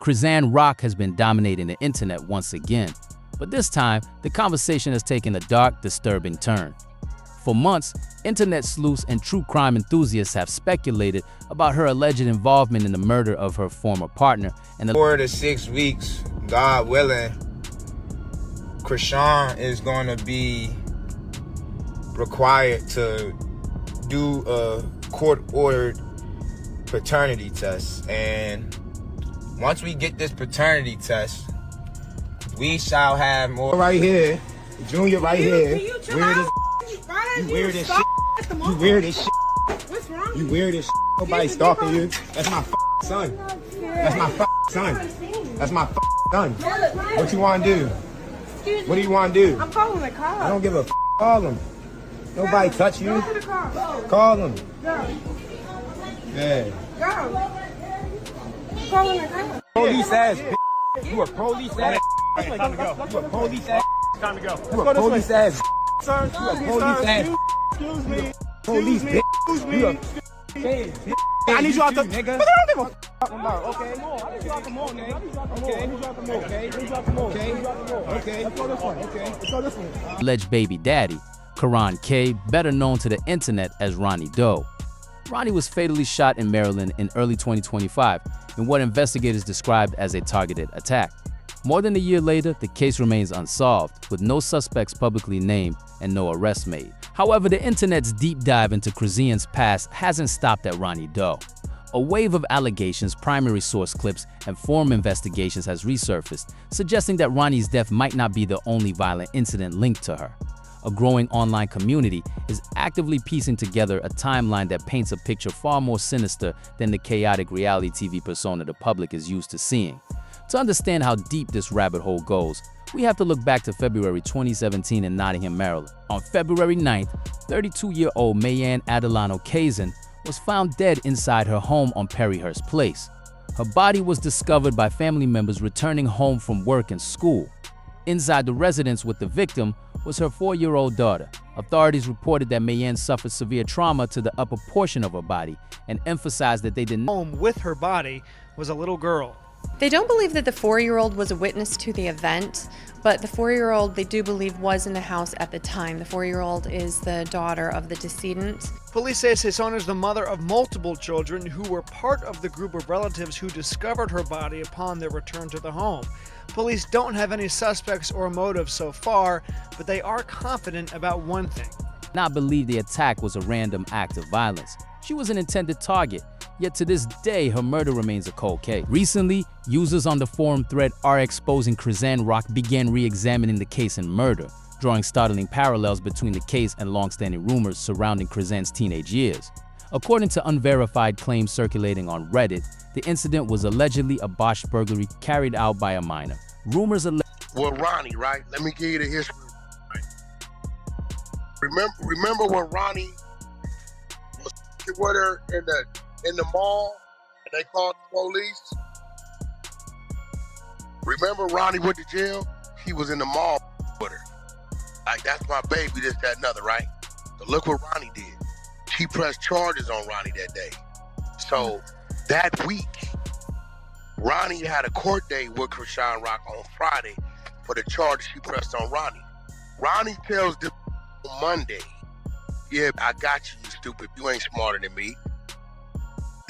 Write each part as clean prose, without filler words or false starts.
Chrisean Rock has been dominating the internet once again, but this time, the conversation has taken a dark, disturbing turn. For months, internet sleuths and true crime enthusiasts have speculated about her alleged involvement in the murder of her former partner and the 4 to 6 weeks, God willing, Chrisean is going to be required to do a court-ordered paternity test. And once we get this paternity test, we shall have more. Right here, Junior right here. You weird as shit. You weird as shit. What's wrong? You weird as shit. Nobody stalking you. That's my son. That's my son. That's my son. What you want to do? What do you want to do? I'm calling the cops. I don't give a call him. Nobody touch you. Go to the cops. Call him. Go. Yeah. Go. Calling the cops. Police ass bitch. You a police ass. Time to go. You a police ass. Time to go. You a police ass. Sir, You a police ass. excuse me. Police bitch. Excuse me. You a I need you out the nigga. But I don't give a About okay. I need you out the mall, nigga. Okay. I need you out the mall. Okay. I need you out the mall. Okay. Okay. Let's go this one. Okay. Let's go this one. alleged baby daddy, Karan K., better known to the internet as Ronnie Doe. Ronnie was fatally shot in Maryland in early 2025 in what investigators described as a targeted attack. More than a year later, the case remains unsolved, with no suspects publicly named and no arrests made. However, the internet's deep dive into Chrisean's past hasn't stopped at Ronnie Doe. A wave of allegations, primary source clips, and forum investigations has resurfaced, suggesting that Ronnie's death might not be the only violent incident linked to her. A growing online community is actively piecing together a timeline that paints a picture far more sinister than the chaotic reality TV persona the public is used to seeing. To understand how deep this rabbit hole goes, we have to look back to February 2017 in Nottingham, Maryland. On February 9th, 32-year-old Mayanne Adelano Kazan was found dead inside her home on Perryhurst Place. Her body was discovered by family members returning home from work and school. Inside the residence with the victim was her 4-year-old daughter. Authorities reported that Mayanne suffered severe trauma to the upper portion of her body and emphasized that they did not home with her body was a little girl. They don't believe that the 4-year-old was a witness to the event, but the 4-year-old they do believe was in the house at the time. The 4-year-old is the daughter of the decedent. Police say Saison is the mother of multiple children who were part of the group of relatives who discovered her body upon their return to the home. Police don't have any suspects or motives so far, but they are confident about one thing. not believe the attack was a random act of violence. She was an intended target, yet to this day her murder remains a cold case. Recently, users on the forum thread are exposing Chrisean Rock began re-examining the case and murder, drawing startling parallels between the case and long-standing rumors surrounding Chrisean's teenage years. According to unverified claims circulating on Reddit, the incident was allegedly a botched burglary carried out by a minor. Rumors Well, Ronnie, right? Let me give you the history. Right? Remember when Ronnie was with her in the mall and they called the police? Remember Ronnie went to jail? He was in the mall with her. Like, that's my baby, this, that, and other, right? So look what Ronnie did. She pressed charges on Ronnie that day. So that week, Ronnie had a court date with Chrisean Rock on Friday for the charges she pressed on Ronnie. Ronnie tells them on Monday, yeah, I got you, you stupid. You ain't smarter than me.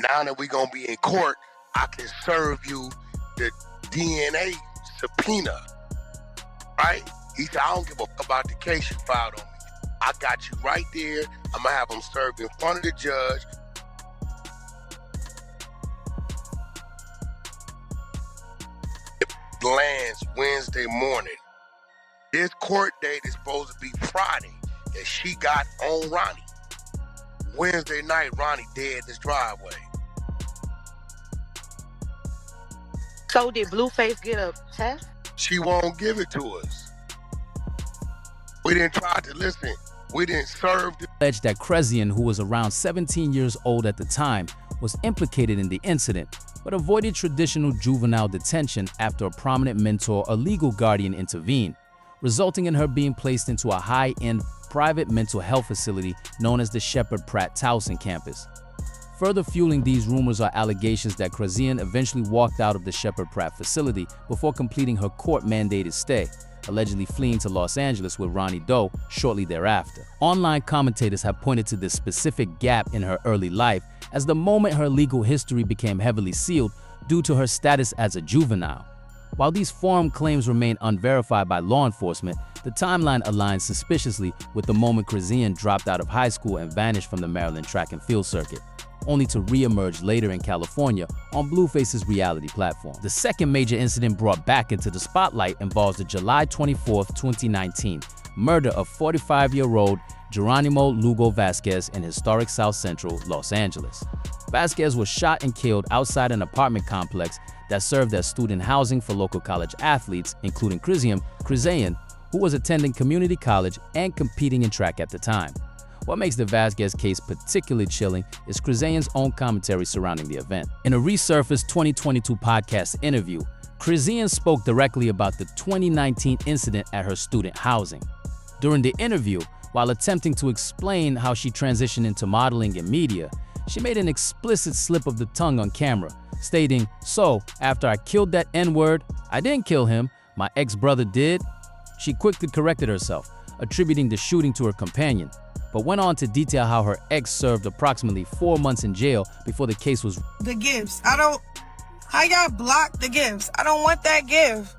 Now that we gonna be in court, I can serve you the DNA subpoena, right? He said, I don't give a fuck about the case you filed on me. I got you right there. I'm gonna have them served in front of the judge. It lands Wednesday morning. This court date is supposed to be Friday that she got on Ronnie. Wednesday night, Ronnie dead in his driveway. So did Blueface get a test? She won't give it to us. We didn't try to listen. We didn't serve the alleged that Chrisean, who was around 17 years old at the time, was implicated in the incident, but avoided traditional juvenile detention after a prominent mentor or legal guardian intervened, resulting in her being placed into a high-end private mental health facility known as the Shepherd Pratt Towson campus. Further fueling these rumors are allegations that Chrisean eventually walked out of the Shepherd Pratt facility before completing her court-mandated stay, allegedly fleeing to Los Angeles with Ronnie Doe shortly thereafter. Online commentators have pointed to this specific gap in her early life as the moment her legal history became heavily sealed due to her status as a juvenile. While these forum claims remain unverified by law enforcement, the timeline aligns suspiciously with the moment Chrisean dropped out of high school and vanished from the Maryland track and field circuit, only to re-emerge later in California on Blueface's reality platform. The second major incident brought back into the spotlight involves the July 24, 2019 murder of 45-year-old Geronimo Lugo Vasquez in historic South Central Los Angeles. Vasquez was shot and killed outside an apartment complex that served as student housing for local college athletes, including Chrisean, who was attending community college and competing in track at the time. What makes the Vasquez case particularly chilling is Chrisean's own commentary surrounding the event. In a resurfaced 2022 podcast interview, Chrisean spoke directly about the 2019 incident at her student housing. During the interview, while attempting to explain how she transitioned into modeling and media, she made an explicit slip of the tongue on camera, stating, "So, after I killed that N-word, I didn't kill him, my ex-brother did." She quickly corrected herself, attributing the shooting to her companion, but went on to detail how her ex served approximately 4 months in jail before the case was. The gifts. How y'all block the gifts? I don't want that gift.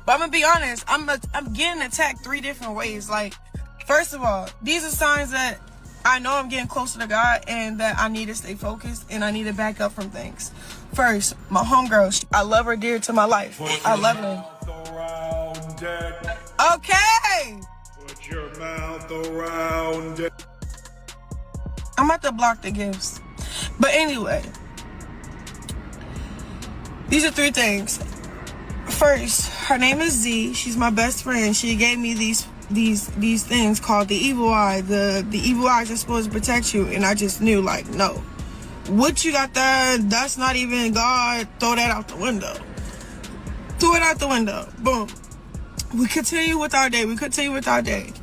But I'm gonna be honest, I'm getting attacked 3 different ways. Like, first of all, these are signs that I know I'm getting closer to God and that I need to stay focused and I need to back up from things. First, my homegirl, I love her dear to my life. I love her. Okay. Put your mouth around it. I'm about to block the gifts. But anyway, these are 3 things. First, her name is Z. She's my best friend. She gave me these things called the evil eye. The evil eyes are supposed to protect you, and I just knew, like, no. What you got there, that's not even God. Throw that out the window. Throw it out the window. Boom. We continue with our day.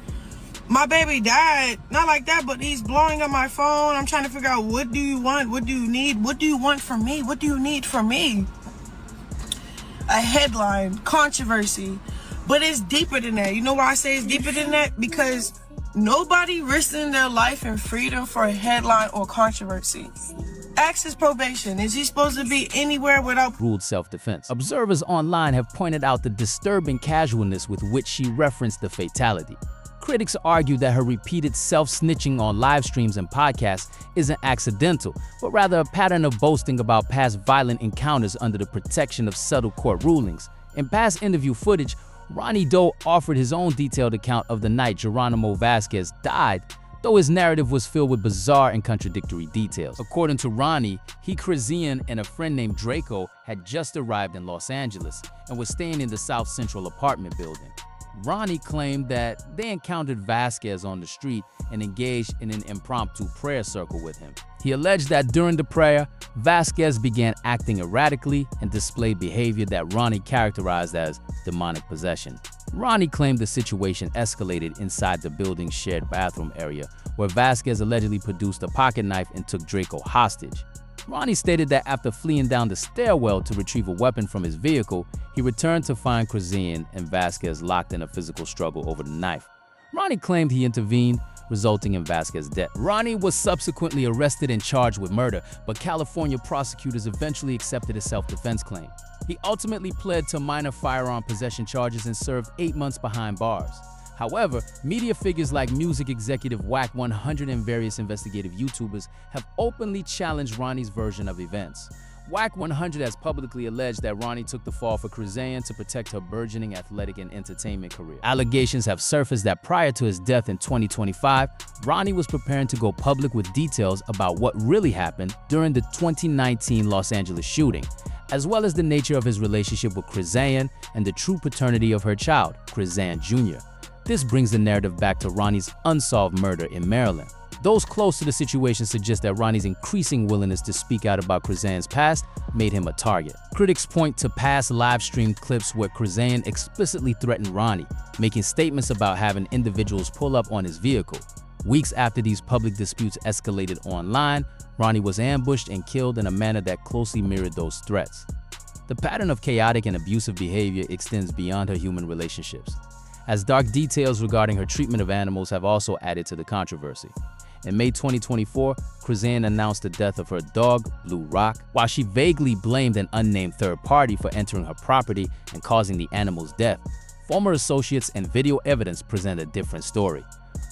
My baby died, not like that, but he's blowing up my phone. I'm trying to figure out, what do you want? What do you need? What do you want from me? What do you need from me? A headline, controversy. But it's deeper than that. You know why I say it's deeper than that? Because nobody risking their life and freedom for a headline or controversy. Ask his probation. Is he supposed to be anywhere without ruled self-defense? Observers online have pointed out the disturbing casualness with which she referenced the fatality. Critics argue that her repeated self-snitching on live streams and podcasts isn't accidental, but rather a pattern of boasting about past violent encounters under the protection of subtle court rulings. In past interview footage, Ronnie Doe offered his own detailed account of the night Geronimo Vasquez died, though his narrative was filled with bizarre and contradictory details. According to Ronnie, Chrisean and a friend named Draco had just arrived in Los Angeles and was staying in the South Central apartment building. Ronnie claimed that they encountered Vasquez on the street and engaged in an impromptu prayer circle with him. He alleged that during the prayer, Vasquez began acting erratically and displayed behavior that Ronnie characterized as demonic possession. Ronnie claimed the situation escalated inside the building's shared bathroom area, where Vasquez allegedly produced a pocket knife and took Draco hostage. Ronnie stated that after fleeing down the stairwell to retrieve a weapon from his vehicle, he returned to find Chrisean and Vasquez locked in a physical struggle over the knife. Ronnie claimed he intervened, resulting in Vasquez's death. Ronnie was subsequently arrested and charged with murder, but California prosecutors eventually accepted his self-defense claim. He ultimately pled to minor firearm possession charges and served 8 months behind bars. However, media figures like music executive Whack 100 and various investigative YouTubers have openly challenged Ronnie's version of events. Whack 100 has publicly alleged that Ronnie took the fall for Chrisean to protect her burgeoning athletic and entertainment career. Allegations have surfaced that prior to his death in 2025, Ronnie was preparing to go public with details about what really happened during the 2019 Los Angeles shooting, as well as the nature of his relationship with Chrisean and the true paternity of her child, Chrisean Jr. This brings the narrative back to Ronnie's unsolved murder in Maryland. Those close to the situation suggest that Ronnie's increasing willingness to speak out about Chrisean's past made him a target. Critics point to past live-streamed clips where Chrisean explicitly threatened Ronnie, making statements about having individuals pull up on his vehicle. Weeks after these public disputes escalated online, Ronnie was ambushed and killed in a manner that closely mirrored those threats. The pattern of chaotic and abusive behavior extends beyond her human relationships, as dark details regarding her treatment of animals have also added to the controversy. In May 2024, Chrisean announced the death of her dog, Blue Rock, while she vaguely blamed an unnamed third party for entering her property and causing the animal's death. Former associates and video evidence present a different story.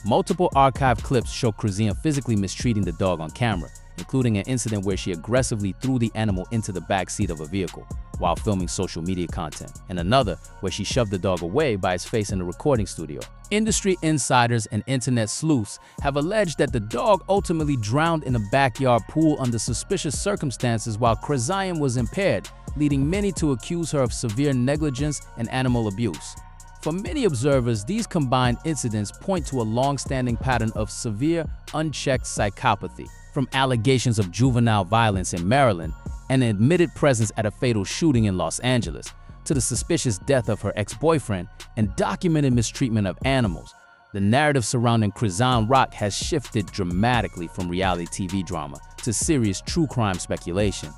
Multiple archive clips show Chrisean physically mistreating the dog on camera, including an incident where she aggressively threw the animal into the back seat of a vehicle while filming social media content, and another where she shoved the dog away by its face in a recording studio. Industry insiders and internet sleuths have alleged that the dog ultimately drowned in a backyard pool under suspicious circumstances while Chrisean was impaired, leading many to accuse her of severe negligence and animal abuse. For many observers, these combined incidents point to a long-standing pattern of severe, unchecked psychopathy, from allegations of juvenile violence in Maryland, an admitted presence at a fatal shooting in Los Angeles, to the suspicious death of her ex-boyfriend and documented mistreatment of animals. The narrative surrounding Chrisean Rock has shifted dramatically from reality TV drama to serious true crime speculation.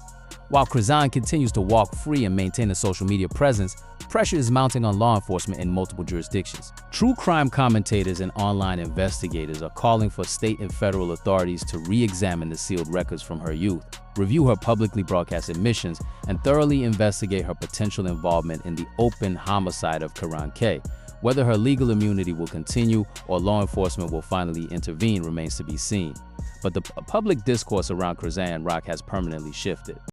While Chrisean continues to walk free and maintain a social media presence, pressure is mounting on law enforcement in multiple jurisdictions. True crime commentators and online investigators are calling for state and federal authorities to re-examine the sealed records from her youth, review her publicly broadcast admissions, and thoroughly investigate her potential involvement in the open homicide of Karan K. Whether her legal immunity will continue or law enforcement will finally intervene remains to be seen. But the public discourse around Chrisean Rock has permanently shifted.